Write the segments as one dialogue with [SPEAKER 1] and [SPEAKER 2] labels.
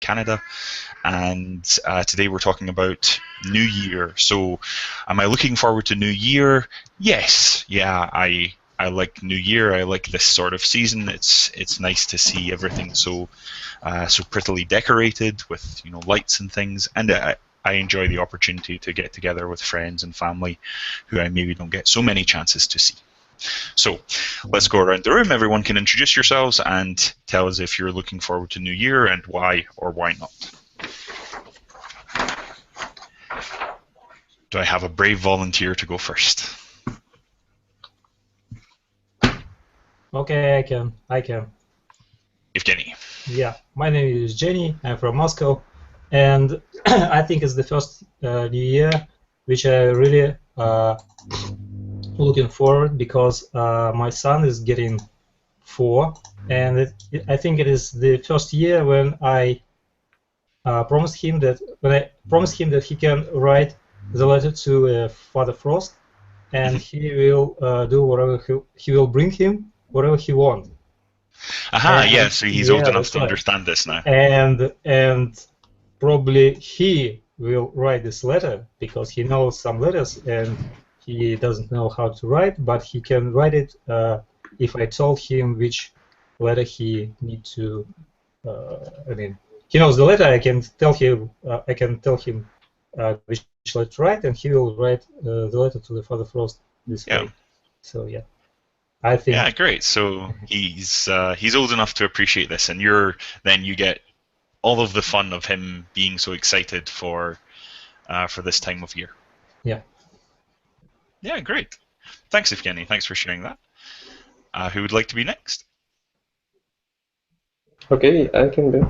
[SPEAKER 1] Canada, and today we're talking about New Year. So, am I looking forward to New Year? Yes, yeah, I like New Year. I like this sort of season. It's nice to see everything so prettily decorated with lights and things, and I enjoy the opportunity to get together with friends and family who I maybe don't get so many chances to see. So let's go around the room. Everyone can introduce yourselves and tell us if you're looking forward to New Year and why or why not. Do I have a brave volunteer to go first?
[SPEAKER 2] Okay, I can.
[SPEAKER 1] Evgeny.
[SPEAKER 2] Yeah, my name is Jenny. I'm from Moscow, and I think it's the first New Year which I really looking forward because my son is getting 4, and I think it is the first year when I promised him that he can write the letter to Father Frost, and he will do whatever he will bring him whatever he wants.
[SPEAKER 1] Aha, yeah, so he's old enough to understand this now.
[SPEAKER 2] And probably he will write this letter because he knows some letters and he doesn't know how to write, but he can write it if I told him which letter he need to. I mean, he knows the letter. I can tell him. Which letter to write, and he will write the letter to the Father Frost this way. So yeah. I think.
[SPEAKER 1] Yeah, great. So he's old enough to appreciate this, and you get all of the fun of him being so excited for this time of year.
[SPEAKER 2] Yeah.
[SPEAKER 1] Yeah, great. Thanks, Evgeny. Thanks for sharing that. Who would like to be next?
[SPEAKER 3] Okay, I can be.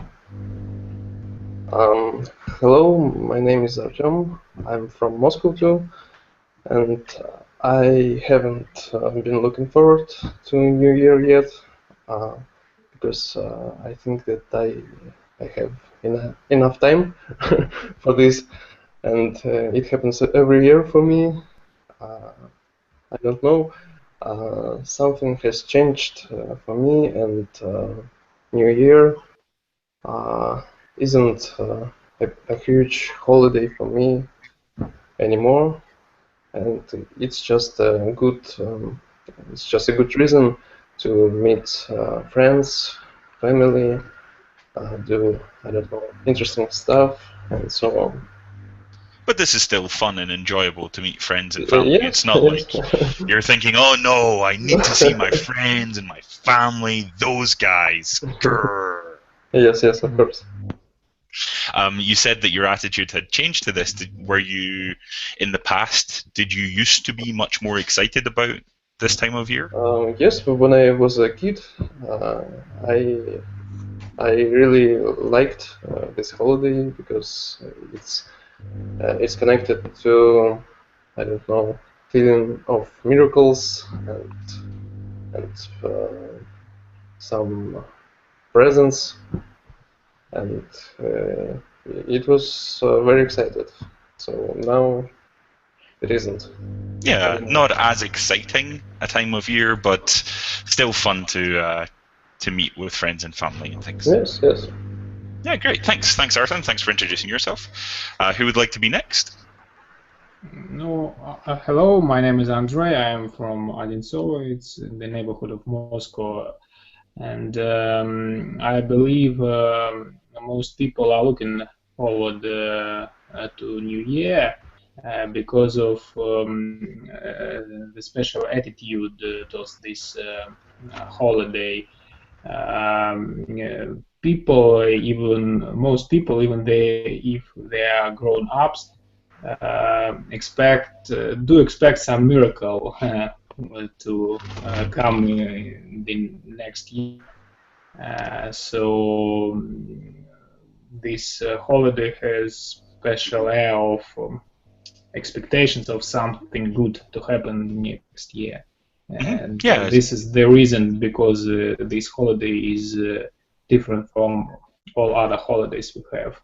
[SPEAKER 3] Hello, my name is Artyom. I'm from Moscow too, and I haven't been looking forward to New Year yet because I think that I have enough time for this, and it happens every year for me. I don't know. Something has changed for me, and New Year isn't a huge holiday for me anymore, and it's just a good reason to meet friends, family, do I don't know interesting stuff, and so on.
[SPEAKER 1] But this is still fun and enjoyable to meet friends and family.
[SPEAKER 3] Yeah,
[SPEAKER 1] it's not like you're thinking, oh no, I need to see my friends and my family, those guys. Grrr.
[SPEAKER 3] Yes, of course.
[SPEAKER 1] You said that your attitude had changed to this. Were you, in the past, did you used to be much more excited about this time of year?
[SPEAKER 3] Yes, when I was a kid, I really liked this holiday because it's connected to, I don't know, feeling of miracles and some presents, and it was very excited. So now it isn't.
[SPEAKER 1] Yeah, not as exciting a time of year, but still fun to meet with friends and family and things.
[SPEAKER 3] Yes.
[SPEAKER 1] Yeah, great. Thanks, Arthur. Thanks for introducing yourself. Who would like to be next?
[SPEAKER 4] Hello, my name is Andrei. I am from Odinsovo. It's in the neighborhood of Moscow, and I believe most people are looking forward to New Year because of the special attitude towards this holiday. Most people, even if they are grown ups, do expect some miracle to come in the next year. So this holiday has special air of expectations of something good to happen next year. And this is the reason because this holiday is different from all other holidays we have.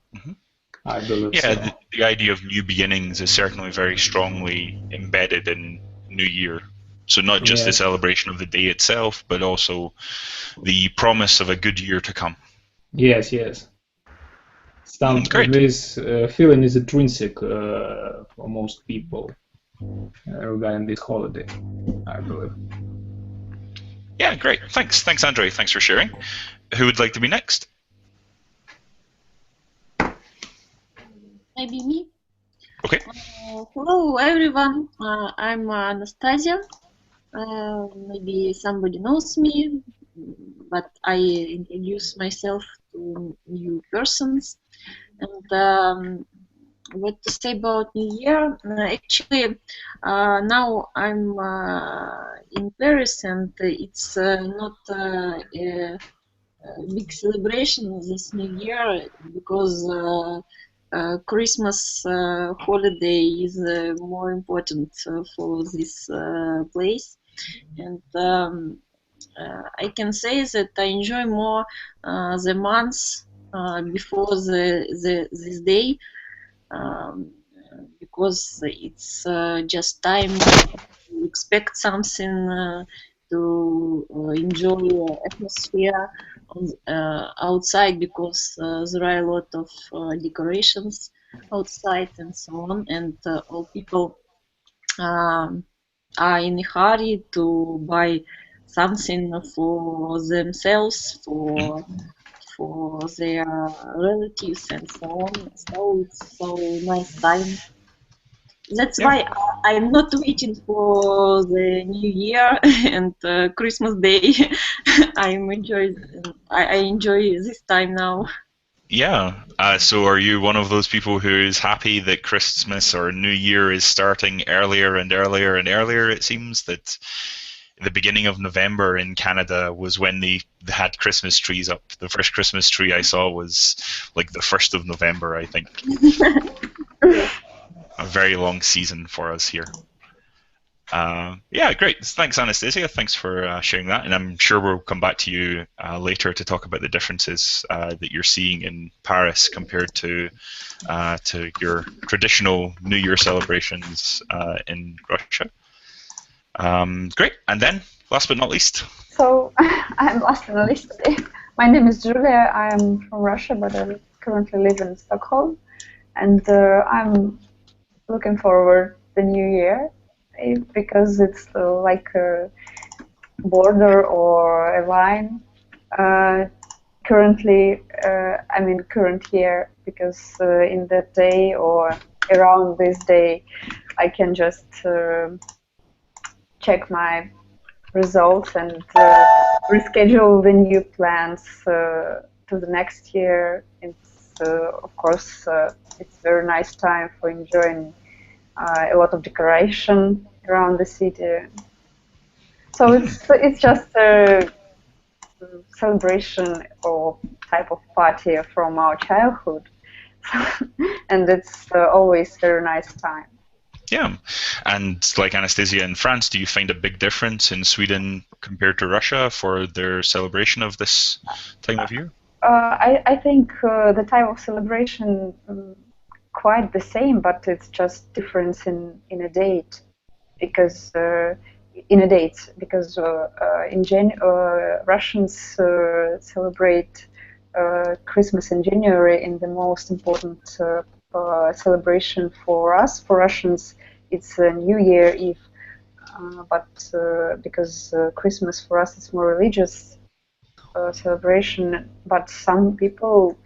[SPEAKER 4] I believe so.
[SPEAKER 1] The idea of new beginnings is certainly very strongly embedded in New Year. So not just the celebration of the day itself, but also the promise of a good year to come.
[SPEAKER 4] Yes.
[SPEAKER 1] Great.
[SPEAKER 4] This feeling is intrinsic for most people regarding this holiday, I believe.
[SPEAKER 1] Yeah, great. Thanks, Andre. Thanks for sharing. Who would like to be next?
[SPEAKER 5] Maybe me.
[SPEAKER 1] Okay.
[SPEAKER 5] Hello, everyone. I'm Anastasia. Maybe somebody knows me, but I introduce myself to new persons. And what to say about New Year? Actually, now I'm in Paris, and it's not a big celebration this New Year because Christmas holiday is more important for this place, and I can say that I enjoy more the months before this day, because it's just time to expect something, to enjoy atmosphere outside, because there are a lot of decorations outside and so on, and all people are in a hurry to buy something for themselves, for their relatives and so on. So it's so nice time. That's why I'm not waiting for the New Year and Christmas Day. I enjoy this time now.
[SPEAKER 1] Yeah. So are you one of those people who is happy that Christmas or New Year is starting earlier and earlier and earlier? It seems that the beginning of November in Canada was when they had Christmas trees up. The first Christmas tree I saw was like the 1st of November, I think. A very long season for us here. Yeah, great. Thanks, Anastasia. Thanks for sharing that. And I'm sure we'll come back to you later to talk about the differences that you're seeing in Paris compared to your traditional New Year celebrations in Russia. Great. And then, last but not least.
[SPEAKER 6] So, I'm last on the list today. My name is Julia. I'm from Russia, but I currently live in Stockholm. And I'm looking forward to the New Year, because it's like a border or a line. Currently, I mean current year, because in that day or around this day, I can just check my results and reschedule the new plans to the next year. It's of course it's very nice time for enjoying a lot of decoration around the city. So it's just a celebration or type of party from our childhood, and it's always very nice time.
[SPEAKER 1] Yeah, and like Anastasia in France, do you find a big difference in Sweden compared to Russia for their celebration of this time of year?
[SPEAKER 6] I think the type of celebration quite the same, but it's just difference in a date, because Russians celebrate Christmas in January, in the most important celebration for us. For Russians, it's New Year Eve, but because Christmas for us is more religious celebration, but some people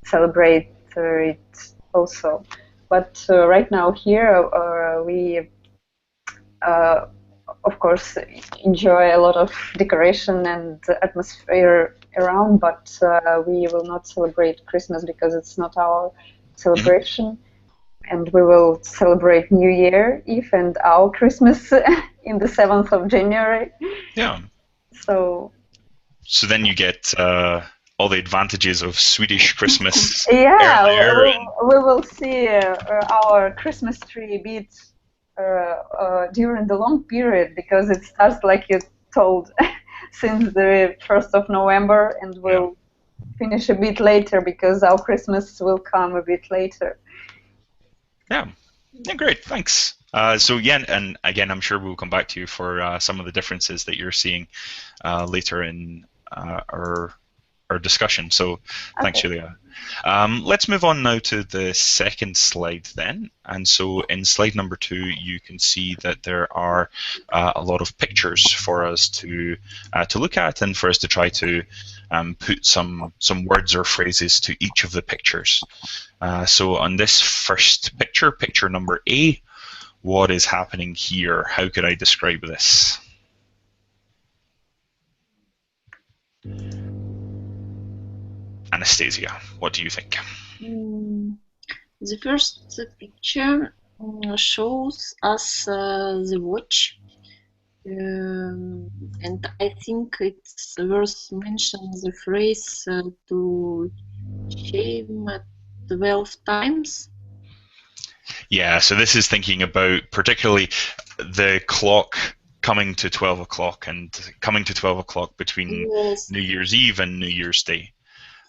[SPEAKER 6] celebrate it also. But right now here we of course enjoy a lot of decoration and atmosphere around, but we will not celebrate Christmas because it's not our celebration, and we will celebrate New Year Eve and our Christmas in the 7th of January.
[SPEAKER 1] Yeah.
[SPEAKER 6] So
[SPEAKER 1] then you get all the advantages of Swedish Christmas.
[SPEAKER 6] Yeah,
[SPEAKER 1] earlier
[SPEAKER 6] we will see our Christmas tree bit during the long period, because it starts, like you told, since the 1st of November, and will finish a bit later because our Christmas will come a bit later.
[SPEAKER 1] Yeah, great, thanks. So yeah, and again, I'm sure we'll come back to you for some of the differences that you're seeing later in our our discussion. So thanks,
[SPEAKER 6] Okay.
[SPEAKER 1] Julia. Let's move on now to the second slide then. And so in slide number 2, you can see that there are a lot of pictures for us to look at and for us to try to put some words or phrases to each of the pictures. So on this first picture, picture number A, what is happening here? How could I describe this? Anastasia, what do you think?
[SPEAKER 5] The first picture shows us the watch, and I think it's worth mentioning the phrase to shame 12 times.
[SPEAKER 1] Yeah, so this is thinking about particularly the clock coming to 12 o'clock and coming to 12 o'clock between
[SPEAKER 5] Yes.
[SPEAKER 1] New Year's Eve and New Year's Day.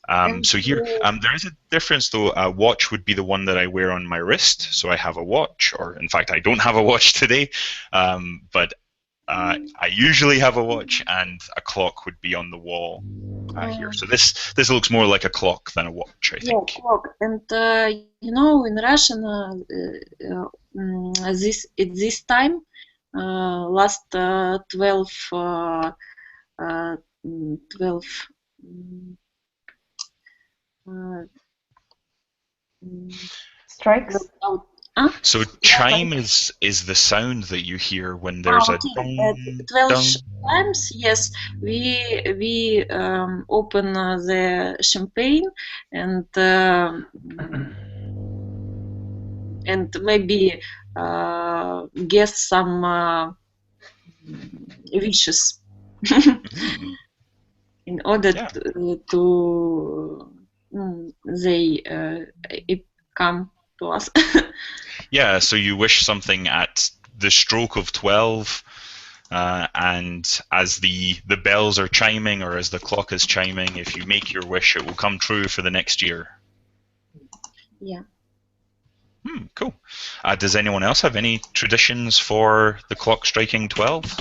[SPEAKER 5] And
[SPEAKER 1] So here, there is a difference though. A watch would be the one that I wear on my wrist. So I have a watch, or in fact, I don't have a watch today, but I usually have a watch, and a clock would be on the wall here. So this looks more like a clock than a watch, I
[SPEAKER 5] yeah,
[SPEAKER 1] think.
[SPEAKER 5] clock. And you know, in Russian, at this time, last 12
[SPEAKER 6] Strikes.
[SPEAKER 1] So chime is the sound that you hear when there's a dong,
[SPEAKER 5] 12
[SPEAKER 1] dong.
[SPEAKER 5] times, yes, we open the champagne and maybe guess some wishes in order
[SPEAKER 1] Yeah.
[SPEAKER 5] to they come to us.
[SPEAKER 1] Yeah, so you wish something at the stroke of 12, and as the bells are chiming or as the clock is chiming, if you make your wish, it will come true for the next year.
[SPEAKER 5] Yeah.
[SPEAKER 1] Cool. Does anyone else have any traditions for the clock striking 12?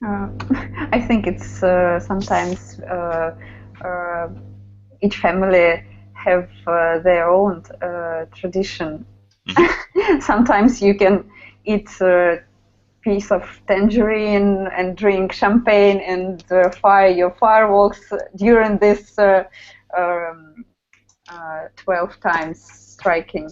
[SPEAKER 6] I think it's sometimes each family have their own tradition. Sometimes you can eat a piece of tangerine and drink champagne and fire your fireworks during this 12 times striking.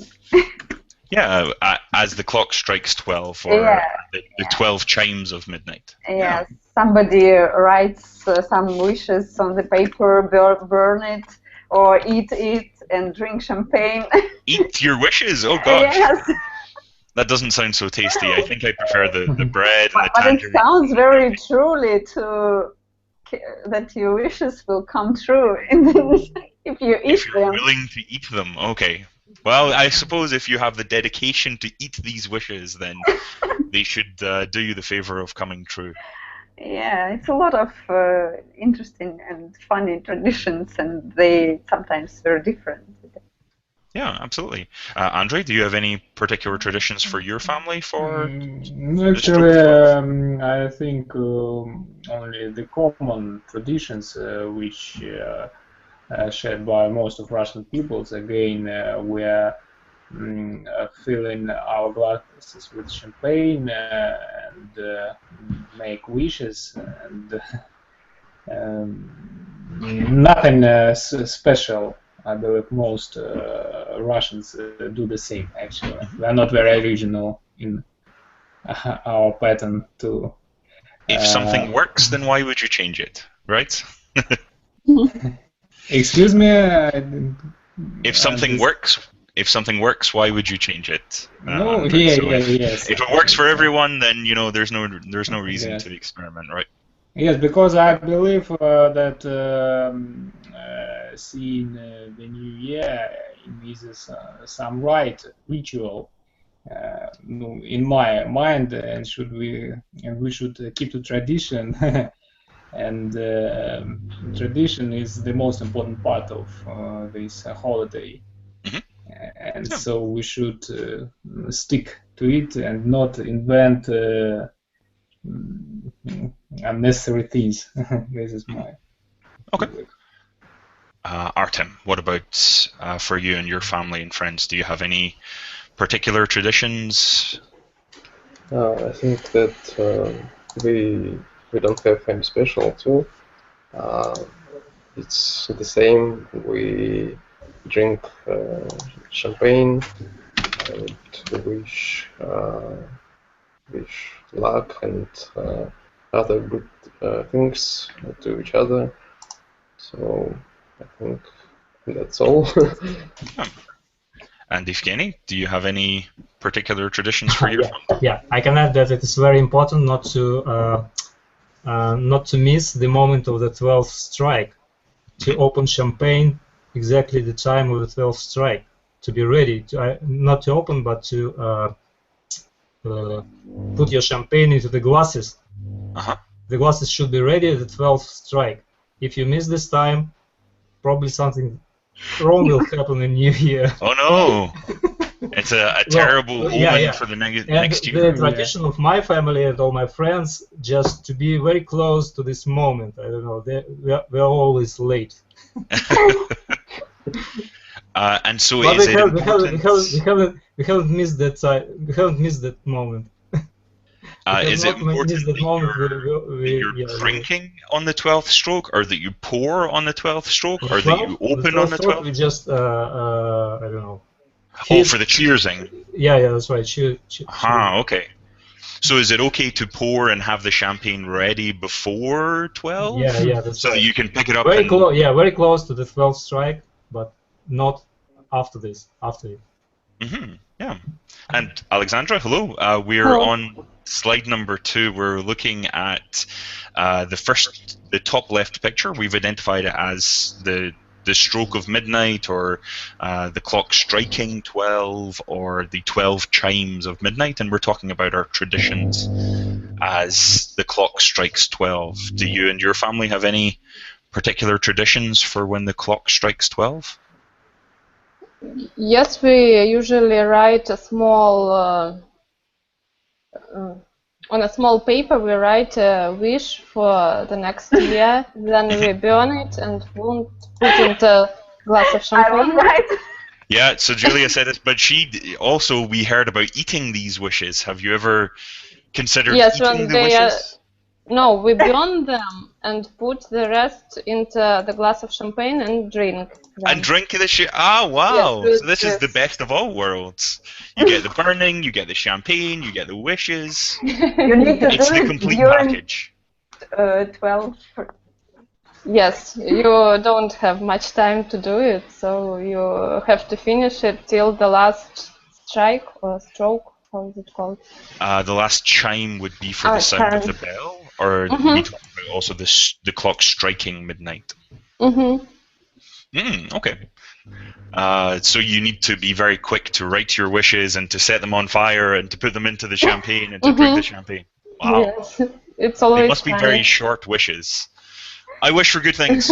[SPEAKER 1] Yeah, as the clock strikes 12, or the 12 chimes of midnight.
[SPEAKER 6] Yeah, somebody writes some wishes on the paper, burn it, or eat it and drink champagne.
[SPEAKER 1] Eat your wishes? Oh gosh.
[SPEAKER 6] Yes.
[SPEAKER 1] That doesn't sound so tasty. I think I prefer the bread and the
[SPEAKER 6] But
[SPEAKER 1] tangerine.
[SPEAKER 6] it sounds very truly that your wishes will come true if you eat
[SPEAKER 1] If you're
[SPEAKER 6] them.
[SPEAKER 1] willing to eat them, okay. Well, I suppose if you have the dedication to eat these wishes, then they should do you the favor of coming true.
[SPEAKER 6] Yeah, it's a lot of interesting and funny traditions, and they sometimes very different.
[SPEAKER 1] Yeah, absolutely. Andre, do you have any particular traditions for your family for?
[SPEAKER 4] Actually, I think only the common traditions which shared by most of Russian peoples. Again, we're filling our glasses with champagne and make wishes, and nothing special. I believe most Russians do the same. Actually, we are not very original in our pattern to.
[SPEAKER 1] If something works, then why would you change it, right?
[SPEAKER 4] Excuse me.
[SPEAKER 1] If something works, why would you change it?
[SPEAKER 4] No,
[SPEAKER 1] Yes. If it works for everyone, then there's no reason to experiment, right?
[SPEAKER 4] Yes, because I believe that seeing the new year is some ritual in my mind, and we should keep the tradition. And tradition is the most important part of this holiday. And so we should stick to it and not invent unnecessary things. This is my
[SPEAKER 1] okay. Artem, what about for you and your family and friends? Do you have any particular traditions?
[SPEAKER 3] I think that we don't have any special too. Uh, it's the same. We drink champagne and wish luck and other good things to each other. So I think that's all.
[SPEAKER 1] And Evgeny, do you have any particular traditions for your family?
[SPEAKER 2] Yeah, I can add that it is very important not to miss the moment of the 12th strike, to open champagne exactly the time of the 12th strike, to be ready, to not to open, but to put your champagne into the glasses. The glasses should be ready at the 12th strike. If you miss this time, probably something wrong will happen in New Year.
[SPEAKER 1] Oh no! It's a terrible omen for the next year.
[SPEAKER 2] The tradition of my family and all my friends just to be very close to this moment. I don't know. We're always late.
[SPEAKER 1] And so
[SPEAKER 2] but
[SPEAKER 1] is it important?
[SPEAKER 2] We haven't missed that we haven't missed that moment.
[SPEAKER 1] Is it important that you're drinking on the 12th stroke, or that you pour on the 12th stroke, or that you open on the 12th?
[SPEAKER 2] We just I don't know.
[SPEAKER 1] Oh, for the cheersing.
[SPEAKER 2] Yeah, that's right.
[SPEAKER 1] Okay. So is it okay to pour and have the champagne ready before 12?
[SPEAKER 2] Yeah, that's
[SPEAKER 1] so
[SPEAKER 2] right.
[SPEAKER 1] that you can pick it up.
[SPEAKER 2] Very close to the 12th strike, but not after this. After it.
[SPEAKER 1] Yeah. And Alexandra, hello. We're on slide number 2. We're looking at the top left picture. We've identified it as the stroke of midnight, or the clock striking 12, or the 12 chimes of midnight, and we're talking about our traditions as the clock strikes 12. Do you and your family have any particular traditions for when the clock strikes 12?
[SPEAKER 7] Yes, we usually write a small on a small paper. We write a wish for the next year, then we burn it and put into a glass of champagne.
[SPEAKER 1] Yeah, so Julia said this, but we heard about eating these wishes. Have you ever considered eating the wishes?
[SPEAKER 7] No, we burn them and put the rest into the glass of champagne and drink them.
[SPEAKER 1] And drink the shit? Ah, wow! Yes, so this is the best of all worlds. You get the burning, you get the champagne, you get the wishes.
[SPEAKER 6] You need to
[SPEAKER 1] it's
[SPEAKER 6] do
[SPEAKER 1] the
[SPEAKER 6] it
[SPEAKER 1] complete
[SPEAKER 6] during
[SPEAKER 1] package.
[SPEAKER 6] 12.
[SPEAKER 7] Yes, you don't have much time to do it, so you have to finish it till the last strike or stroke. How is it called?
[SPEAKER 1] The last chime would be for the sound of the bell, or we talk about also the clock striking midnight. Okay. So you need to be very quick to write your wishes and to set them on fire and to put them into the champagne and to drink the champagne. Wow.
[SPEAKER 7] Yes, it's always
[SPEAKER 1] They must be very short wishes. I wish for good things.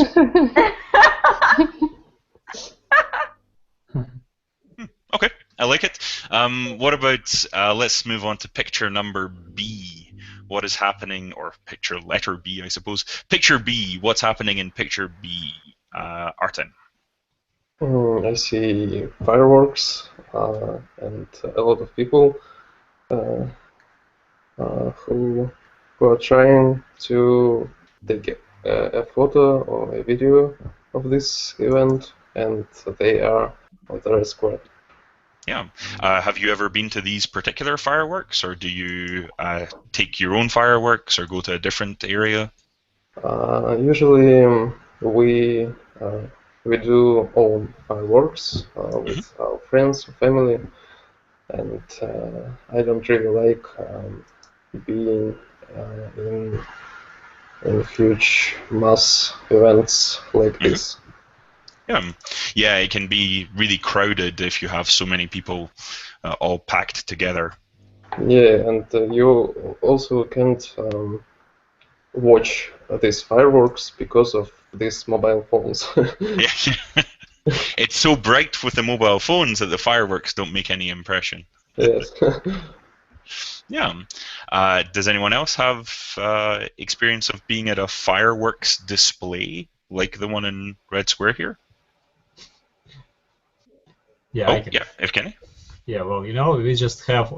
[SPEAKER 1] Okay, I like it. What about, let's move on to picture number B. What is happening, or picture letter B, I suppose. Picture B, what's happening in picture B, Artem?
[SPEAKER 3] I see fireworks and a lot of people who are trying to take a photo or a video of this event, and they are on the red square.
[SPEAKER 1] Yeah. Have you ever been to these particular fireworks, or do you take your own fireworks or go to a different area?
[SPEAKER 3] Usually we do own fireworks with our friends or family, and I don't really like being in huge mass events like this.
[SPEAKER 1] Yeah, it can be really crowded if you have so many people all packed together.
[SPEAKER 3] Yeah, and you also can't watch these fireworks because of these mobile phones.
[SPEAKER 1] Yeah. It's so bright with the mobile phones that the fireworks don't make any impression.
[SPEAKER 3] Yes.
[SPEAKER 1] Yeah. Does anyone else have experience of being at a fireworks display? like the one in Red Square here?
[SPEAKER 2] Yeah, I
[SPEAKER 1] Oh,
[SPEAKER 2] can.
[SPEAKER 1] yeah, Evgeny?
[SPEAKER 2] Yeah, well, we just have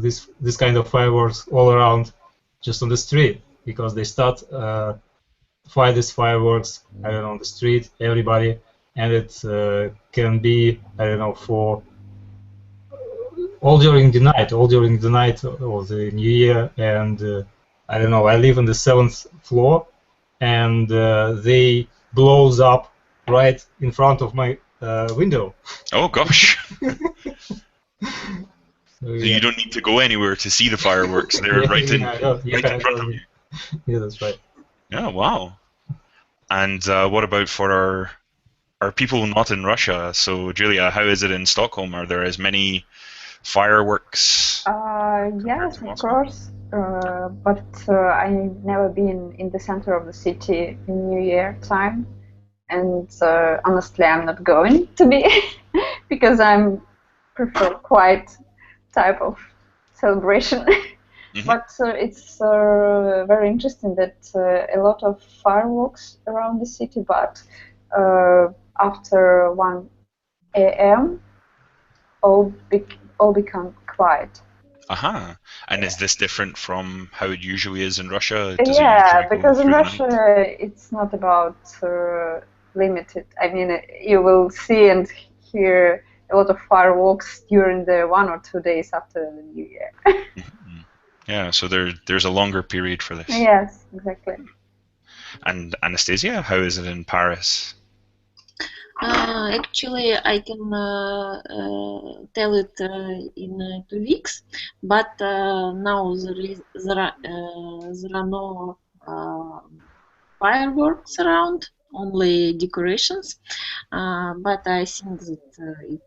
[SPEAKER 2] this kind of fireworks all around, just on the street, because they start fire these fireworks, I don't know, on the street, everybody, and it can be, I don't know, for all during the night of the New Year, and I don't know, I live on the 7th floor, and they blows up right in front of my window.
[SPEAKER 1] Oh, gosh.
[SPEAKER 2] So,
[SPEAKER 1] So
[SPEAKER 2] yeah.
[SPEAKER 1] you don't need to go anywhere to see the fireworks. They're right in front of you.
[SPEAKER 2] Yeah, that's right.
[SPEAKER 1] Yeah, wow. And what about for our people not in Russia? So, Julia, how is it in Stockholm? Are there as many fireworks?
[SPEAKER 6] Yes,
[SPEAKER 1] to
[SPEAKER 6] of
[SPEAKER 1] Moscow?
[SPEAKER 6] course. But I've never been in the center of the city in New Year time, and honestly, I'm not going to be because I'm prefer quiet type of celebration. But it's very interesting that a lot of fireworks around the city, but after 1 a.m. all become quiet.
[SPEAKER 1] Aha. And is this different from how it usually is in Russia? Does it
[SPEAKER 6] Yeah,
[SPEAKER 1] usually go
[SPEAKER 6] because in
[SPEAKER 1] through the
[SPEAKER 6] Russia
[SPEAKER 1] night?
[SPEAKER 6] it's not about limited. I mean, you will see and hear a lot of fireworks during the 1 or 2 days after the New Year.
[SPEAKER 1] Yeah, so there's a longer period for this.
[SPEAKER 6] Yes, exactly.
[SPEAKER 1] And Anastasia, how is it in Paris?
[SPEAKER 5] Actually, I can tell it in 2 weeks, but now there are no fireworks around, only decorations. But I think that it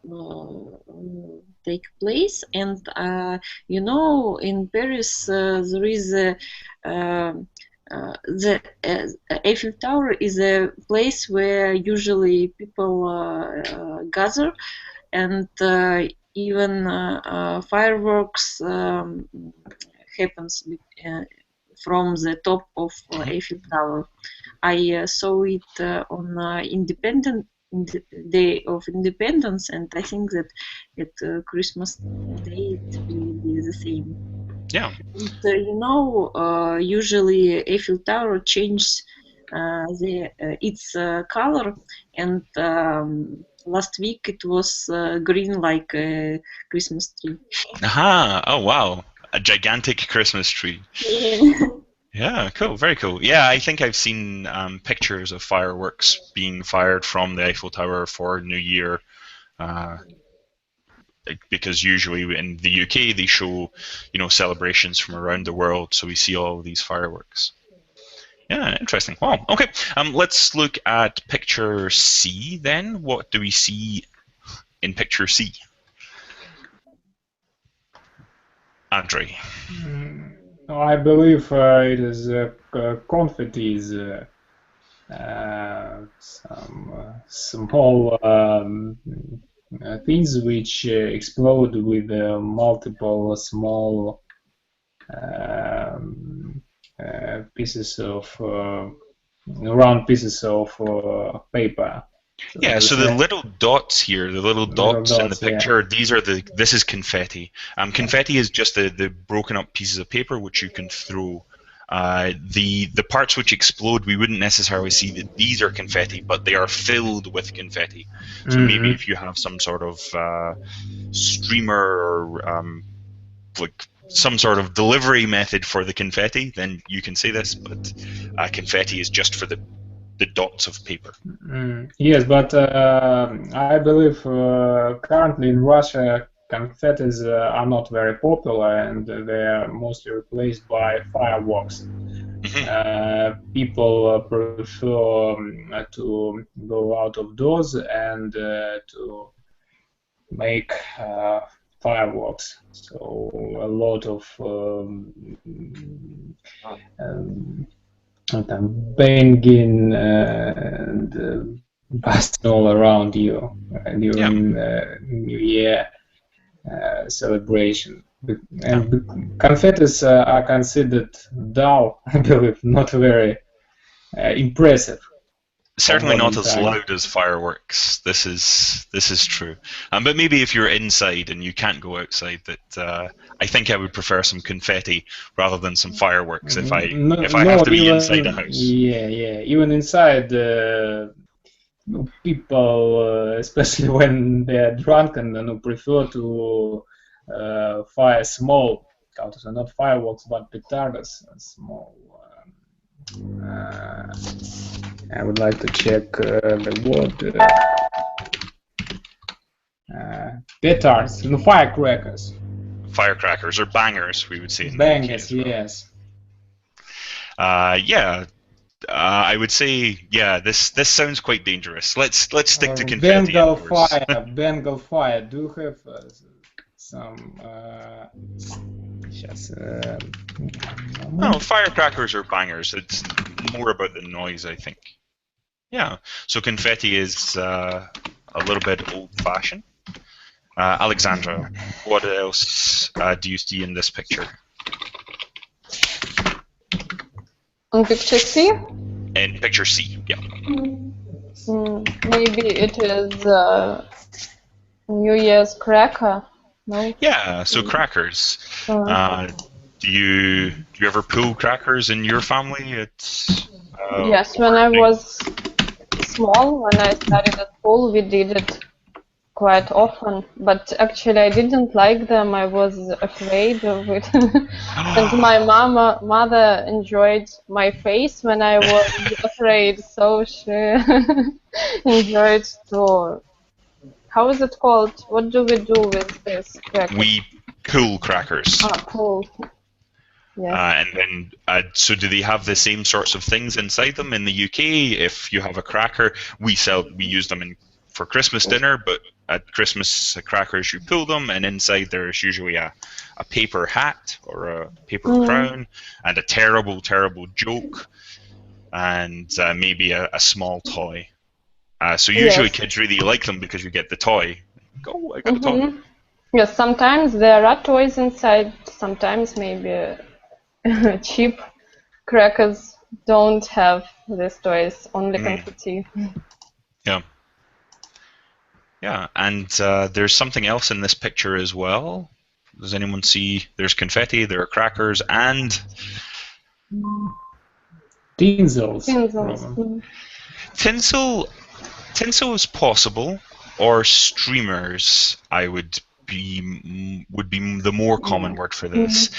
[SPEAKER 5] will take place. And in Paris there is the Eiffel Tower is a place where usually people gather, and even fireworks happens from the top of Eiffel Tower. I saw it on Day of Independence, and I think that at Christmas Day it will be the same.
[SPEAKER 1] Yeah.
[SPEAKER 5] And, usually Eiffel Tower changes its color, and last week it was green like a Christmas tree.
[SPEAKER 1] Aha! Oh, wow. A gigantic Christmas tree.
[SPEAKER 5] Yeah.
[SPEAKER 1] Yeah, cool. Very cool. Yeah, I think I've seen pictures of fireworks being fired from the Eiffel Tower for New Year. Because usually in the UK they show, celebrations from around the world, so we see all of these fireworks. Yeah, interesting. Wow. Okay. Let's look at picture C then. What do we see in picture C? Andre.
[SPEAKER 4] I believe it is confettis, some small things which explode with multiple small pieces of round pieces of paper.
[SPEAKER 1] So the little dots here, the little dots in the picture,
[SPEAKER 4] yeah.
[SPEAKER 1] This is confetti. Confetti is just the broken up pieces of paper which you can throw. The parts which explode, we wouldn't necessarily see that these are confetti, but they are filled with confetti. So maybe if you have some sort of streamer or like some sort of delivery method for the confetti, then you can say this, but confetti is just for the dots of paper.
[SPEAKER 4] Yes, but I believe currently in Russia confettis are not very popular, and they are mostly replaced by fireworks. People prefer to go out of doors and to make fireworks. So a lot of banging and busting all around you during New Year celebration. And confettis are considered dull, I believe, not very impressive.
[SPEAKER 1] Certainly not
[SPEAKER 4] modern
[SPEAKER 1] as
[SPEAKER 4] time.
[SPEAKER 1] loud as fireworks. This is true. But maybe if you're inside and you can't go outside, that I think I would prefer some confetti rather than some fireworks if I have to be inside a house.
[SPEAKER 4] Yeah. Even inside, people, especially when they're drunken, prefer to fire small, not fireworks, but petardos, small. I would like to check the word. Petards, no, firecrackers.
[SPEAKER 1] Firecrackers or bangers, we would say. In
[SPEAKER 4] Bangers,
[SPEAKER 1] the UK as well.
[SPEAKER 4] yes.
[SPEAKER 1] Yeah. I would say, yeah, this sounds quite dangerous. Let's stick to confetti.
[SPEAKER 4] Bengal fire. Do you have some?
[SPEAKER 1] No, firecrackers or bangers. It's more about the noise, I think. Yeah. So confetti is a little bit old-fashioned. Alexandra, what else do you see in this picture?
[SPEAKER 7] On picture C?
[SPEAKER 1] In picture C, yeah.
[SPEAKER 7] Maybe it is New Year's cracker. No.
[SPEAKER 1] Yeah. So crackers. Do you ever pull crackers in your family? It's
[SPEAKER 7] yes, when I was small, when I studied at school, we did it quite often, but actually I didn't like them. I was afraid of it. And my mother enjoyed my face when I was afraid, so she enjoyed to... How is it called? What do we do with this cracker?
[SPEAKER 1] We pull crackers.
[SPEAKER 7] Pull. Yes.
[SPEAKER 1] And then, so do they have the same sorts of things inside them in the UK? If you have a cracker, we use them for Christmas dinner, but at Christmas crackers you pull them, and inside there's usually a paper hat or a paper crown, and a terrible joke, and maybe a small toy. So usually kids really like them because you get the toy. Oh, I got a toy.
[SPEAKER 7] Yes, sometimes there are toys inside, sometimes maybe cheap crackers don't have these toys, only confetti.
[SPEAKER 1] Yeah. Yeah, and there's something else in this picture as well. Does anyone see? There's confetti, there are crackers, and
[SPEAKER 4] tinsels.
[SPEAKER 1] Tinsel is possible, or streamers. I would be the more common word for this.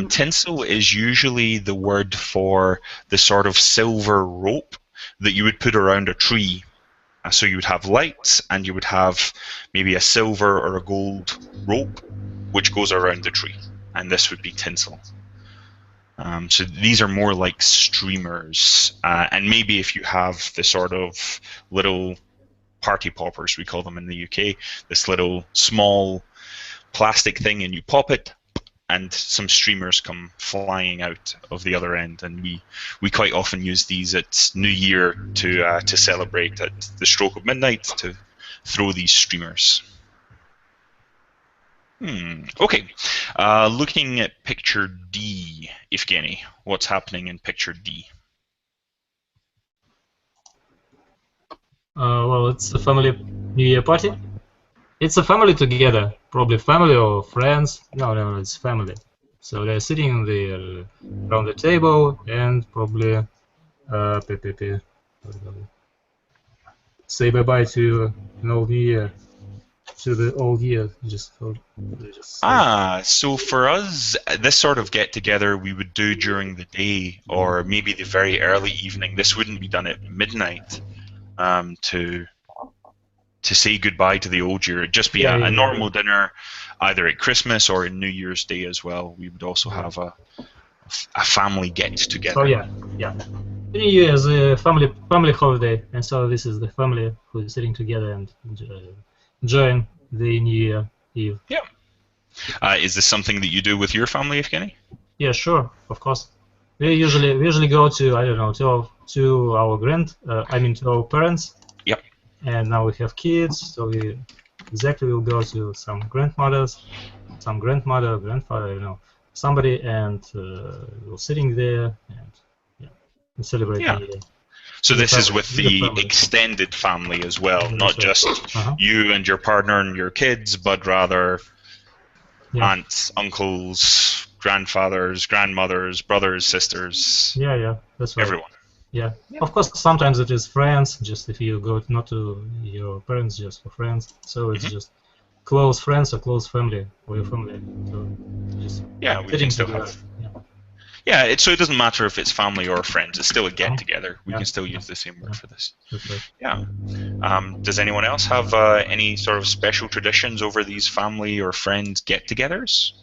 [SPEAKER 1] Tinsel is usually the word for the sort of silver rope that you would put around a tree. So you would have lights, and you would have maybe a silver or a gold rope which goes around the tree, and this would be tinsel. So these are more like streamers, and maybe if you have the sort of little party poppers, we call them in the UK, this little small plastic thing, and you pop it, and some streamers come flying out of the other end, and we quite often use these at New Year to celebrate at the stroke of midnight, to throw these streamers. Okay, looking at picture D, Evgeny, what's happening in picture D?
[SPEAKER 2] Well, it's a family New Year party. It's a family together, probably family or friends. No, it's family. So they're sitting there around the table and probably say bye-bye to an old New Year, to the old year.
[SPEAKER 1] So for us, this sort of get-together we would do during the day, or maybe the very early evening. This wouldn't be done at midnight. To say goodbye to the old year. It'd just be a normal dinner, either at Christmas or in New Year's Day as well. We would also have a family get-together.
[SPEAKER 2] So yeah. New Year is a family holiday, and so this is the family who is sitting together and enjoying the New Year Eve.
[SPEAKER 1] Yeah. Is this something that you do with your family, Evgeny?
[SPEAKER 2] Yeah, sure, of course. We usually go to, I don't know, to our to our parents.
[SPEAKER 1] Yep.
[SPEAKER 2] And now we have kids, so we will go to some grandmother, grandfather, somebody, and we're sitting there and celebrate New Year.
[SPEAKER 1] So this is
[SPEAKER 2] family,
[SPEAKER 1] with
[SPEAKER 2] with the
[SPEAKER 1] the
[SPEAKER 2] family.
[SPEAKER 1] extended family as well,
[SPEAKER 2] Yeah,
[SPEAKER 1] not
[SPEAKER 2] that's right.
[SPEAKER 1] just you and your partner and your kids, but rather
[SPEAKER 2] Yeah.
[SPEAKER 1] aunts, uncles, grandfathers, grandmothers, brothers, sisters,
[SPEAKER 2] Yeah, that's right.
[SPEAKER 1] everyone.
[SPEAKER 2] Yeah. Of course, sometimes it is friends, just if you go not to your parents, just for friends. So it's just close friends or close family or your family. So just
[SPEAKER 1] Yeah, we
[SPEAKER 2] sitting
[SPEAKER 1] can still
[SPEAKER 2] together.
[SPEAKER 1] have.
[SPEAKER 2] Yeah.
[SPEAKER 1] Yeah, so it doesn't matter if it's family or friends. It's still a get together. We
[SPEAKER 2] Yeah.
[SPEAKER 1] can still use the same word for this.
[SPEAKER 2] That's right.
[SPEAKER 1] Yeah. Does anyone else have any sort of special traditions over these family or friend get-togethers?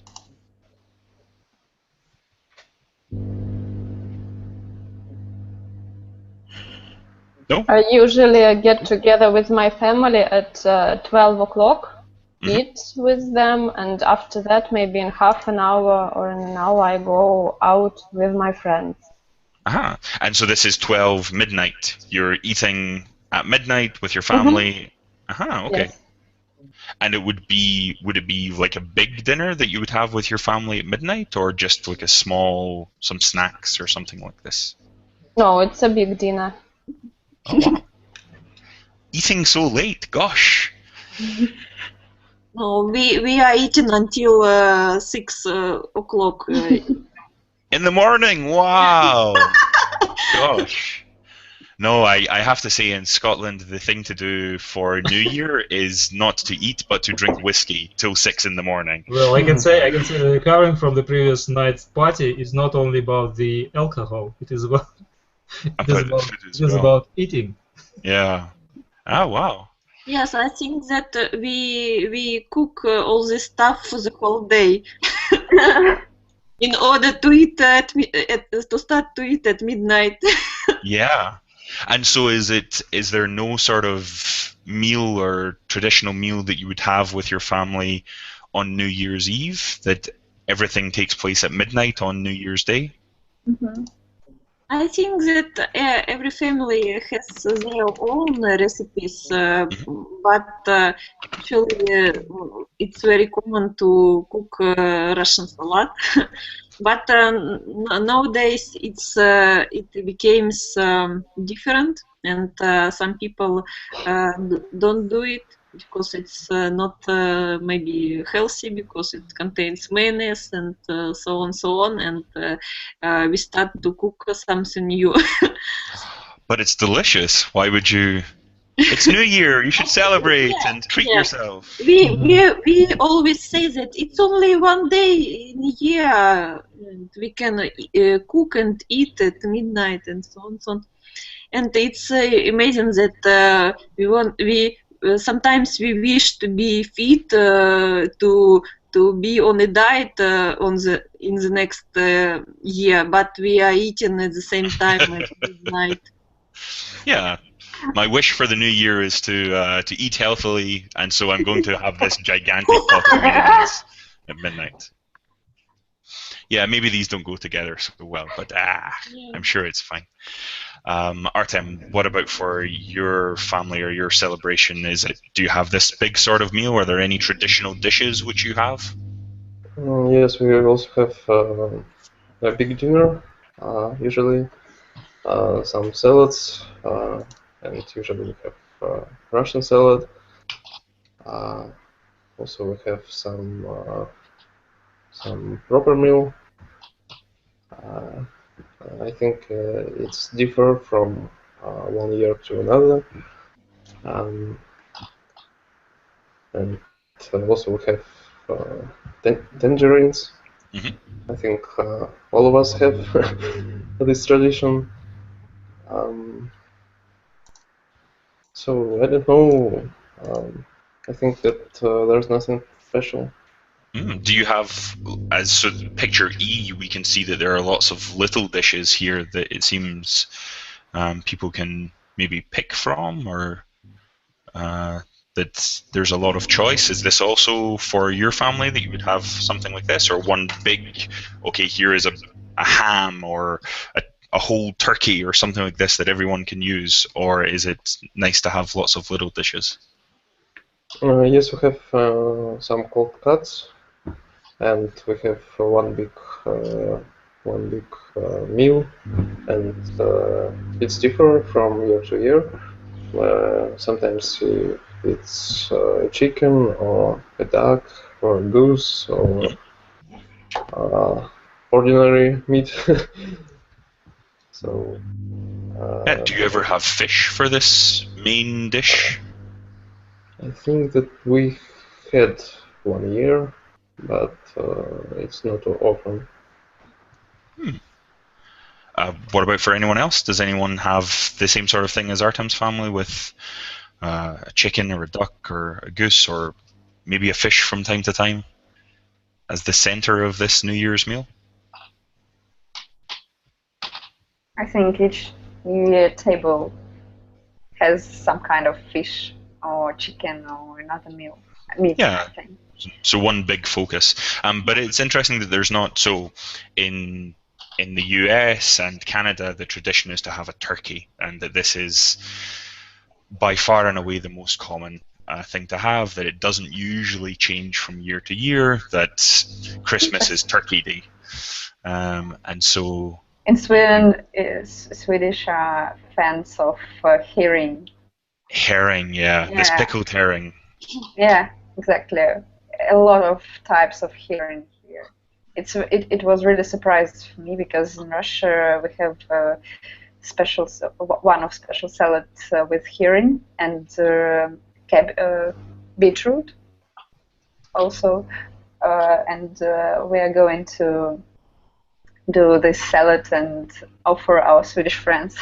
[SPEAKER 1] No?
[SPEAKER 7] I usually get together with my family at 12 o'clock, eat with them, and after that, maybe in half an hour or in an hour, I go out with my friends.
[SPEAKER 1] Aha. And so this is 12 midnight. You're eating at midnight with your family. Aha, okay.
[SPEAKER 7] Yes.
[SPEAKER 1] And would it be like a big dinner that you would have with your family at midnight, or just like some snacks or something like this?
[SPEAKER 7] No, it's a big dinner.
[SPEAKER 1] Oh, wow. Eating so late, gosh.
[SPEAKER 5] No, we are eating until 6 o'clock.
[SPEAKER 1] In the morning, wow. Gosh. No, I have to say in Scotland the thing to do for New Year is not to eat but to drink whiskey till 6 in the morning.
[SPEAKER 2] Well, I can say that recovering from the previous night's party is not only about the alcohol. It is about about eating.
[SPEAKER 1] Yeah. Oh, wow.
[SPEAKER 5] Yes, I think that we cook all this stuff for the whole day in order to eat to start to eat at midnight.
[SPEAKER 1] Yeah. And so is there no sort of meal or traditional meal that you would have with your family on New Year's Eve, that everything takes place at midnight on New Year's Day?
[SPEAKER 5] I think that every family has their own recipes, but actually it's very common to cook Russian salad. But nowadays it becomes different, and some people don't do it because it's not maybe healthy, because it contains mayonnaise and so on, and we start to cook something new.
[SPEAKER 1] But it's delicious. Why would you? It's New Year. You should celebrate and treat yourself.
[SPEAKER 5] We always say that it's only one day in a year, and we can cook and eat at midnight and so on, so on. And it's amazing that we sometimes we wish to be fit to be on a diet in the next year, but we are eating at the same time at midnight.
[SPEAKER 1] Yeah. My wish for the new year is to eat healthily, and so I'm going to have this gigantic pot of mayonnaise at midnight. Yeah, maybe these don't go together so well, but I'm sure it's fine. Artem, what about for your family or your celebration? Do you have this big sort of meal? Are there any traditional dishes which you have?
[SPEAKER 3] Yes, we also have a big dinner, usually some salads, and usually we have Russian salad. Also, we have some proper meal. I think it's differ from one year to another, and also we have tangerines. I think all of us have this tradition. So I don't know. I think that there's nothing special.
[SPEAKER 1] Do you have, as picture E, we can see that there are lots of little dishes here that it seems people can maybe pick from, or that there's a lot of choice. Is this also for your family that you would have something like this, or one big, okay, here is a ham or a whole turkey or something like this that everyone can use, or is it nice to have lots of little dishes?
[SPEAKER 3] Yes, we have some cold cuts, and we have one big one big meal, and it's different from year to year. Sometimes it's a chicken or a duck or a goose or ordinary meat. So.
[SPEAKER 1] Do you ever have fish for this main dish?
[SPEAKER 3] I think that we had 1 year, but it's not too often.
[SPEAKER 1] What about for anyone else? Does anyone have the same sort of thing as Artem's family with a chicken or a duck or a goose or maybe a fish from time to time as the center of this New Year's meal?
[SPEAKER 6] I think each New Year table has some kind of fish or chicken or another meat.
[SPEAKER 1] Yeah.
[SPEAKER 6] I think.
[SPEAKER 1] So one big focus. But it's interesting that there's not, so in the US and Canada, the tradition is to have a turkey, and that this is by far and away the most common thing to have, that it doesn't usually change from year to year, that Christmas is Turkey Day. And so...
[SPEAKER 6] In Sweden, Swedish are fans of herring.
[SPEAKER 1] Herring, yeah. This pickled herring.
[SPEAKER 6] Yeah, exactly. A lot of types of herring here. It was really surprised for me because in Russia we have one of special salads with herring and beetroot also, and we are going to do this salad and offer our Swedish friends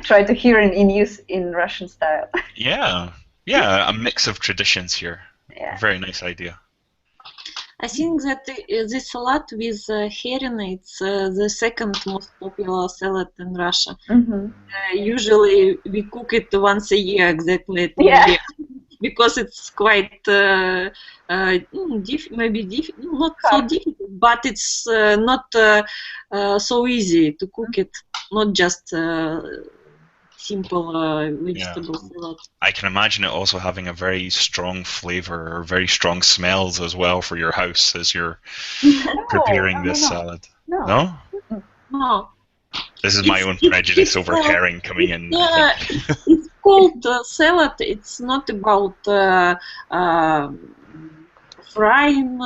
[SPEAKER 6] try to hear in use in Russian style.
[SPEAKER 1] Yeah, a mix of traditions here.
[SPEAKER 6] Yeah.
[SPEAKER 1] Very nice idea.
[SPEAKER 5] I think that this salad with herring, it's the second most popular salad in Russia.
[SPEAKER 6] Mm-hmm.
[SPEAKER 5] Usually we cook it once a year, exactly at New Year, because it's quite maybe not so difficult, but it's not so easy to cook it. Not just simple vegetable salad.
[SPEAKER 1] I can imagine it also having a very strong flavor or very strong smells as well for your house as you're preparing this salad. No?
[SPEAKER 5] No.
[SPEAKER 1] This is my own prejudice over herring coming in.
[SPEAKER 5] Yeah, it's called salad. It's not about frying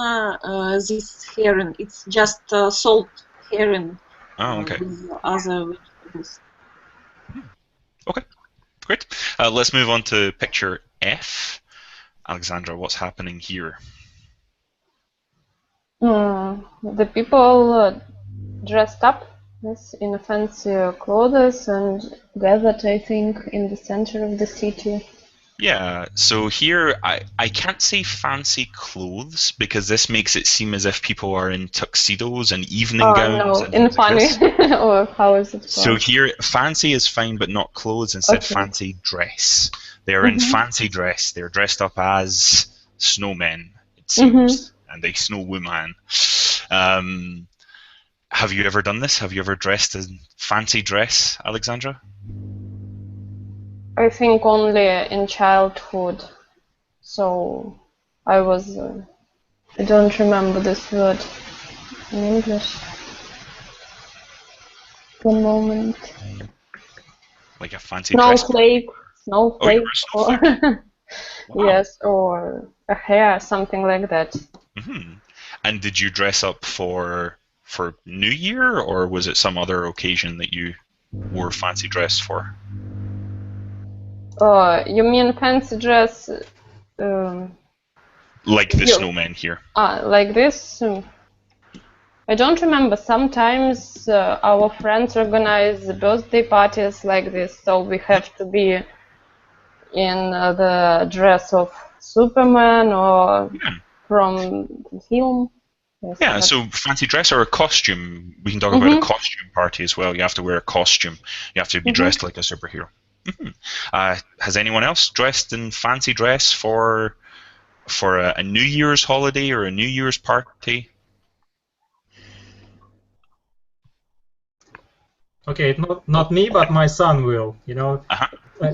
[SPEAKER 5] this herring. It's just salt herring.
[SPEAKER 1] Oh, okay.
[SPEAKER 5] With other vegetables.
[SPEAKER 1] Okay, great. Let's move on to picture F. Alexandra, what's happening here?
[SPEAKER 7] The people dressed up in fancy clothes and gathered, I think, in the center of the city.
[SPEAKER 1] Yeah, so here I can't say fancy clothes because this makes it seem as if people are in tuxedos and evening gowns.
[SPEAKER 7] No, in funny. Or how is it called?
[SPEAKER 1] So here, fancy is fine, but not clothes. Instead, fancy dress. They're in fancy dress. They're dressed up as snowmen, it seems, and a snow woman. Have you ever done this? Have you ever dressed in fancy dress, Alexandra?
[SPEAKER 7] I think only in childhood. So I don't remember this word in English. One moment.
[SPEAKER 1] Like a fancy dress?
[SPEAKER 7] Snowflake.
[SPEAKER 1] Oh, you were a snowflake.
[SPEAKER 7] Wow. Yes, or a hair, something like that.
[SPEAKER 1] Mm-hmm. And did you dress up for New Year, or was it some other occasion that you wore fancy dress for?
[SPEAKER 7] You mean fancy dress?
[SPEAKER 1] Like the snowman here.
[SPEAKER 7] Like this? I don't remember. Sometimes our friends organize birthday parties like this, so we have to be in the dress of Superman or from the film. Yes,
[SPEAKER 1] yeah, so fancy dress or a costume. We can talk about a costume party as well. You have to wear a costume. You have to be dressed like a superhero. Has anyone else dressed in fancy dress for a New Year's holiday or a New Year's party?
[SPEAKER 2] Okay, not me, but my son will. You know,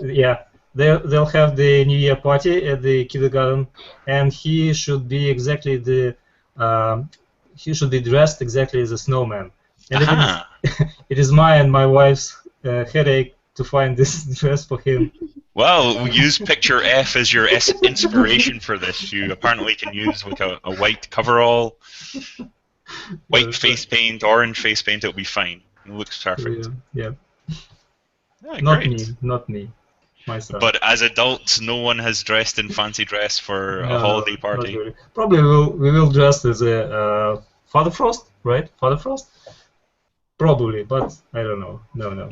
[SPEAKER 2] yeah. They'll have the New Year party at the kindergarten, and he should be exactly he should be dressed exactly as a snowman. And it is my and my wife's headache to find this dress for him.
[SPEAKER 1] Well, use picture F as your inspiration for this. You apparently can use like a white coverall, white face paint, orange face paint. It'll be fine. It looks perfect.
[SPEAKER 2] Yeah.
[SPEAKER 1] Not
[SPEAKER 2] great. Not me. Myself.
[SPEAKER 1] But as adults, no one has dressed in fancy dress for a holiday party.
[SPEAKER 2] Really. Probably we will dress as a Father Frost, right? Father Frost? Probably, but I don't know. No.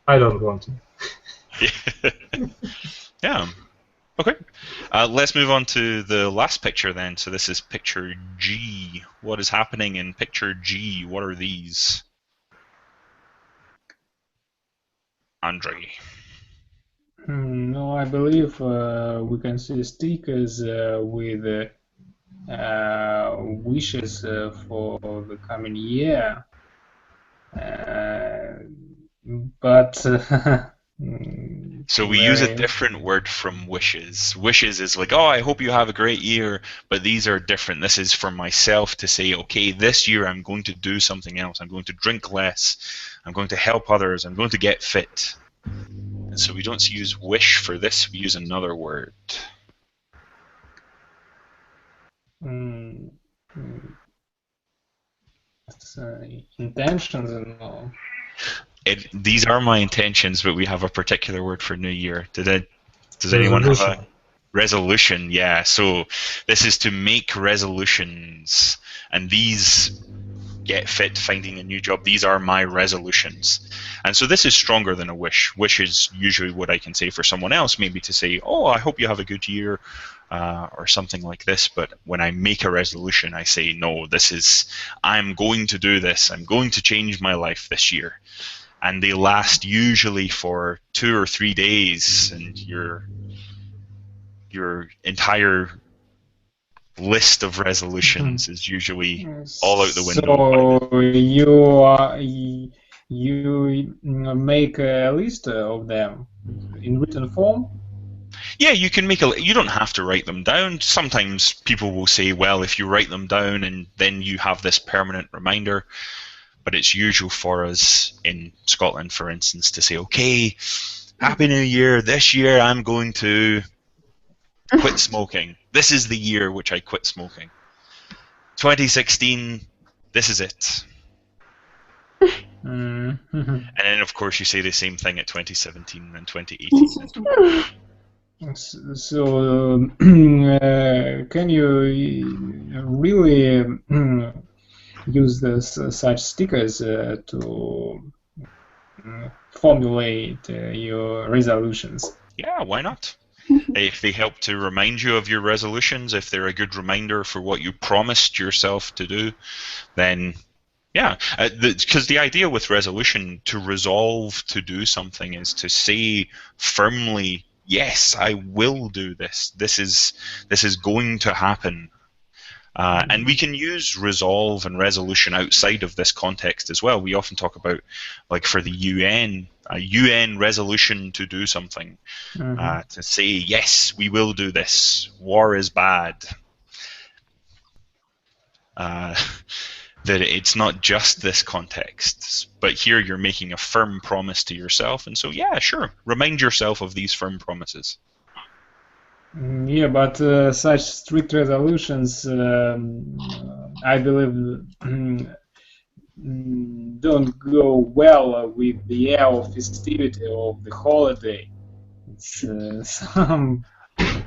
[SPEAKER 2] I don't want to.
[SPEAKER 1] Yeah. Okay. Let's move on to the last picture then. So this is picture G. What is happening in picture G? What are these? Andre.
[SPEAKER 4] No, I believe we can see stickers with wishes for the coming year. But
[SPEAKER 1] so we use a different word from wishes. Wishes is like, oh, I hope you have a great year, but these are different. This is for myself to say, okay, this year I'm going to do something else. I'm going to drink less. I'm going to help others. I'm going to get fit. And so we don't use wish for this. We use another word.
[SPEAKER 4] Intentions and all.
[SPEAKER 1] These are my intentions, but we have a particular word for New Year. Does anyone have a resolution? Yeah, so this is to make resolutions, and these get fit, finding a new job. These are my resolutions. And so this is stronger than a wish. Wish is usually what I can say for someone else, maybe to say, oh, I hope you have a good year, or something like this. But when I make a resolution, I say, no, this is, I'm going to do this. I'm going to change my life this year. And they last usually for 2 or 3 days, and your entire list of resolutions is usually all out the window.
[SPEAKER 4] So you make a list of them in written form?
[SPEAKER 1] Yeah, you can make you don't have to write them down. Sometimes people will say, well, if you write them down and then you have this permanent reminder. But it's usual for us in Scotland, for instance, to say, okay, Happy New Year. This year I'm going to quit smoking. This is the year which I quit smoking. 2016, this is it. And then, of course, you say the same thing at 2017 and 2018.
[SPEAKER 4] So, can you really use such stickers to formulate your resolutions?
[SPEAKER 1] Yeah, why not? If they help to remind you of your resolutions, if they're a good reminder for what you promised yourself to do, then yeah. Because the idea with resolution, to resolve to do something, is to say firmly, yes, I will do this. This is going to happen. And we can use resolve and resolution outside of this context as well. We often talk about, like for the UN, a UN resolution to do something, to say, yes, we will do this. War is bad. That it's not just this context, but here you're making a firm promise to yourself. And so, yeah, sure, remind yourself of these firm promises.
[SPEAKER 4] Yeah, but such strict resolutions, I believe, don't go well with the air of festivity of the holiday. It's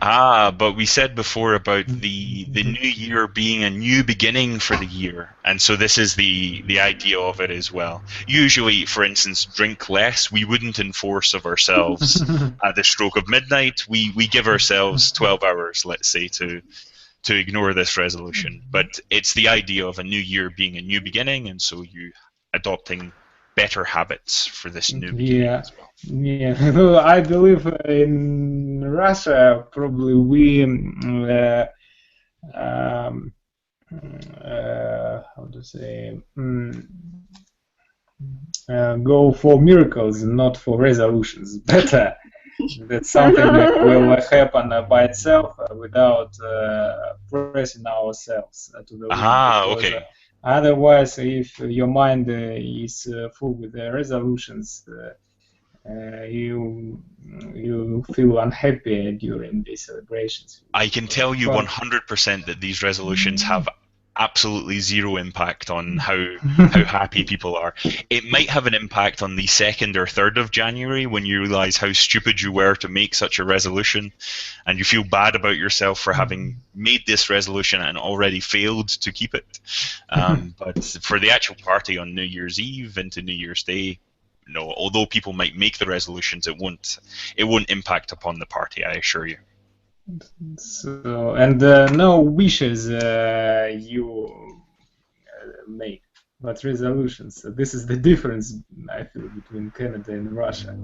[SPEAKER 1] but we said before about the new year being a new beginning for the year, and so this is the idea of it as well. Usually, for instance, drink less. We wouldn't enforce of ourselves at the stroke of midnight. We give ourselves 12 hours, let's say, to ignore this resolution. But it's the idea of a new year being a new beginning, and so you adopting better habits for this new beginning as well.
[SPEAKER 4] Yeah, well, I believe in Russia probably we how to say go for miracles, not for resolutions. Better. That's something that will happen by itself without pressing ourselves to the limit.
[SPEAKER 1] Okay.
[SPEAKER 4] Otherwise, if your mind is full with the resolutions, you feel unhappy during the celebrations.
[SPEAKER 1] I can tell you 100% that these resolutions have absolutely zero impact on how happy people are. It might have an impact on the 2nd or 3rd of January when you realize how stupid you were to make such a resolution, and you feel bad about yourself for having made this resolution and already failed to keep it. But for the actual party on New Year's Eve into New Year's Day, no. Although people might make the resolutions, it won't impact upon the party, I assure you.
[SPEAKER 4] So, and no wishes you make, but resolutions. So this is the difference, I feel, between Canada and Russia.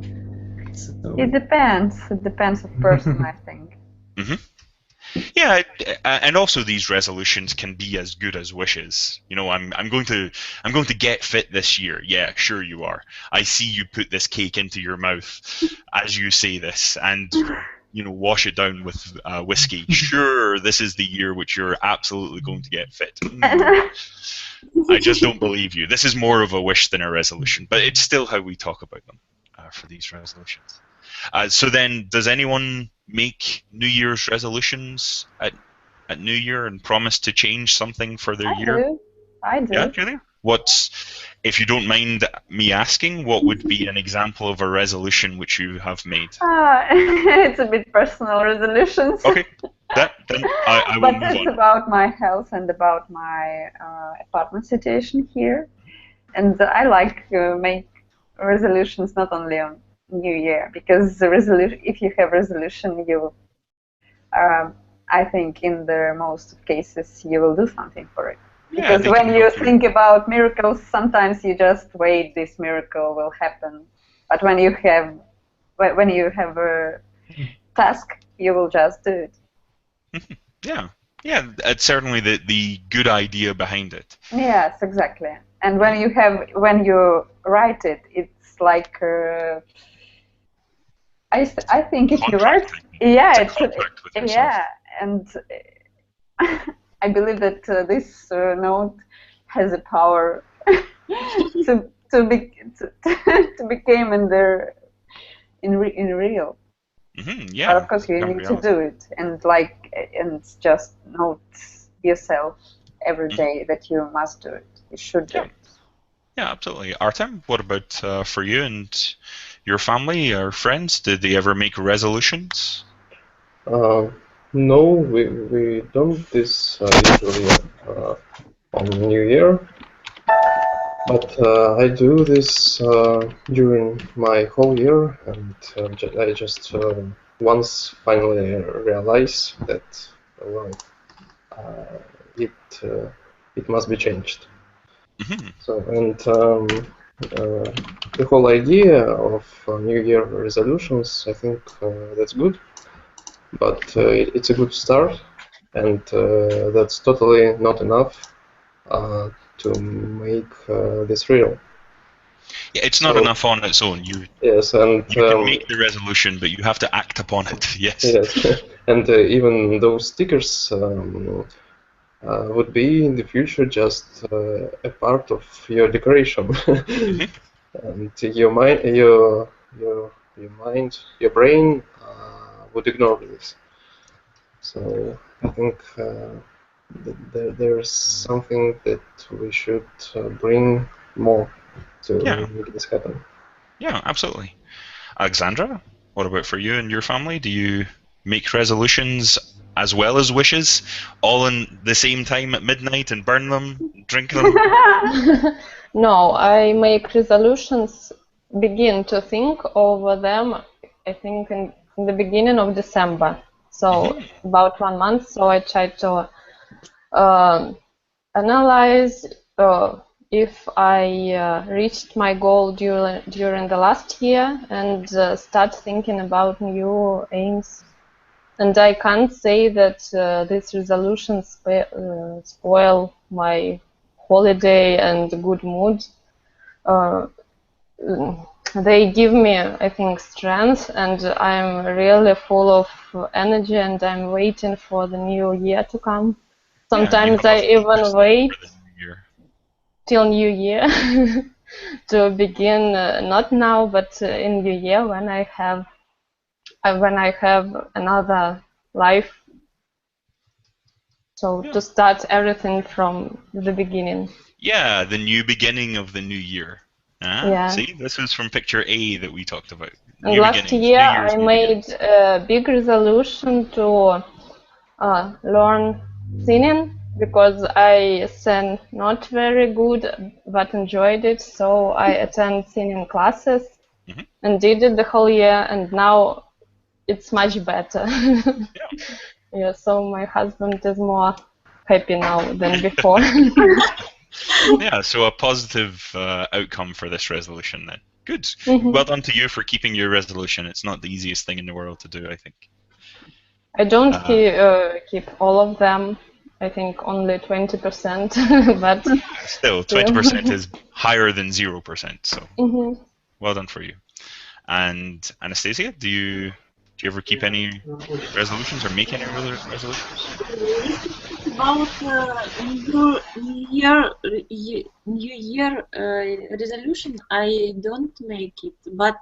[SPEAKER 4] So...
[SPEAKER 6] It depends. It depends on person, I think.
[SPEAKER 1] Yeah, and also these resolutions can be as good as wishes. You know, I'm going to get fit this year. Yeah, sure you are. I see you put this cake into your mouth as you say this, and you know, wash it down with whiskey. Sure, this is the year which you're absolutely going to get fit. I just don't believe you. This is more of a wish than a resolution, but it's still how we talk about them for these resolutions. So then, does anyone make New Year's resolutions at New Year and promise to change something for their year?
[SPEAKER 6] I do.
[SPEAKER 1] Yeah, Julia? If you don't mind me asking, what would be an example of a resolution which you have made?
[SPEAKER 6] It's a bit personal resolutions.
[SPEAKER 1] Okay, then I will move on.
[SPEAKER 6] But it's about my health and about my apartment situation here. And I like make resolutions not only on New Year, because the resolution, if you have resolution, you, I think in the most cases, you will do something for it.
[SPEAKER 1] Yeah,
[SPEAKER 6] because when you think about miracles, sometimes you just wait, this miracle will happen. But when you have a task, you will just do it.
[SPEAKER 1] Yeah, it's certainly the good idea behind it.
[SPEAKER 6] Yes, exactly. And when you write it, it's like I think if you write, and I believe that this note has a power to become in real.
[SPEAKER 1] Yeah.
[SPEAKER 6] But of course, you need to do it, and just note yourself every day that you must do it. You should do it.
[SPEAKER 1] Yeah, absolutely. Artem, what about for you and your family or friends? Did they ever make resolutions?
[SPEAKER 3] No, we don't this usually on New Year, but I do this during my whole year, and I just once finally realize that it must be changed. So, and the whole idea of New Year resolutions, I think that's good. But it's a good start, and that's totally not enough to make this real.
[SPEAKER 1] Yeah, it's not enough on its own. You can make the resolution, but you have to act upon it. Yes.
[SPEAKER 3] Yes, and even those stickers would be in the future just a part of your decoration, and your brain would ignore this. So I think there's something that we should bring more to make this happen.
[SPEAKER 1] Yeah, absolutely. Alexandra, what about for you and your family? Do you make resolutions as well as wishes, all in the same time at midnight and burn them, drink them?
[SPEAKER 7] No, I make resolutions, begin to think over them, I think in the beginning of December. So about 1 month, so I try to analyze if I reached my goal during the last year and start thinking about new aims. And I can't say that these resolutions spoil my holiday and good mood. They give me, I think, strength, and I'm really full of energy, and I'm waiting for the new year to come. Sometimes I even wait. till New Year to begin not now, but in New Year when I have another life. So to start everything from the beginning.
[SPEAKER 1] Yeah, the new beginning of the new year.
[SPEAKER 7] Yeah.
[SPEAKER 1] See, this was from picture A that we talked about.
[SPEAKER 7] And
[SPEAKER 1] New
[SPEAKER 7] last
[SPEAKER 1] beginnings,
[SPEAKER 7] year
[SPEAKER 1] New Year's,
[SPEAKER 7] I
[SPEAKER 1] new
[SPEAKER 7] made
[SPEAKER 1] beginnings.
[SPEAKER 7] a big resolution to learn singing because I sang not very good but enjoyed it. So I attend singing classes and did it the whole year, and now it's much better. Yeah, so my husband is more happy now than before.
[SPEAKER 1] Yeah, so a positive outcome for this resolution then. Good. Well done to you for keeping your resolution. It's not the easiest thing in the world to do, I think.
[SPEAKER 7] I don't keep all of them. I think only 20%, but
[SPEAKER 1] still 20% is higher than 0%. So well done for you. And Anastasia, do you ever keep any resolutions or make any resolutions?
[SPEAKER 5] About New Year resolution, I don't make it, but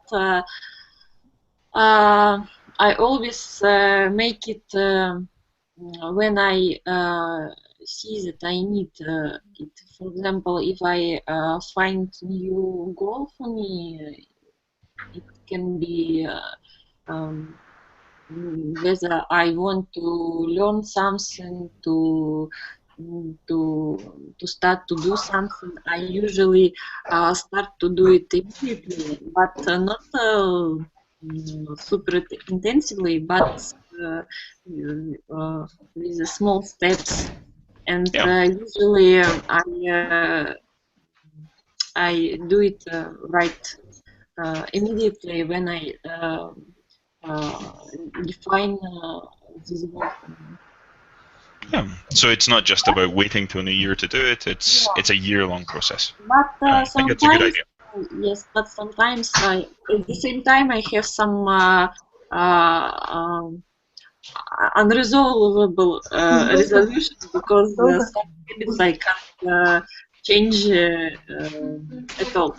[SPEAKER 5] I always make it when I see that I need it. For example, if I find new goal for me, it can be whether I want to learn something, to start to do something. I usually start to do it immediately, but not super intensively, but with the small steps. And usually I do it right immediately when I define this goal for me.
[SPEAKER 1] Yeah. So it's not just about waiting till New Year to do it. It's a year-long process.
[SPEAKER 5] But
[SPEAKER 1] I think it's a good idea.
[SPEAKER 5] yes, but sometimes at the same time I have some unresolvable resolutions because some habits I can't change at all.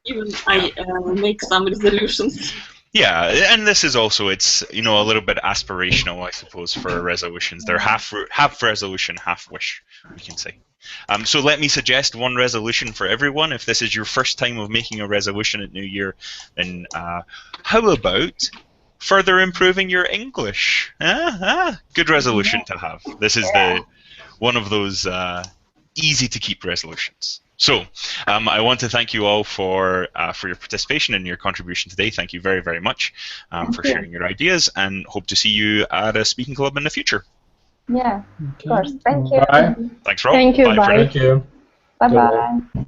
[SPEAKER 5] Even I make some resolutions.
[SPEAKER 1] Yeah, and this is also, it's a little bit aspirational, I suppose, for resolutions. They're half resolution, half wish, we can say. So let me suggest one resolution for everyone. If this is your first time of making a resolution at New Year, then how about further improving your English? Good resolution to have. This is one of those easy to keep resolutions. So I want to thank you all for your participation and your contribution today. Thank you very, very much for sharing your ideas, and hope to see you at a speaking club in the future.
[SPEAKER 6] Yeah, of course. Thank you.
[SPEAKER 4] Bye.
[SPEAKER 1] Thanks, Rob.
[SPEAKER 7] Thank you.
[SPEAKER 1] Bye.
[SPEAKER 7] Bye.
[SPEAKER 2] Thank you.
[SPEAKER 6] Bye-bye.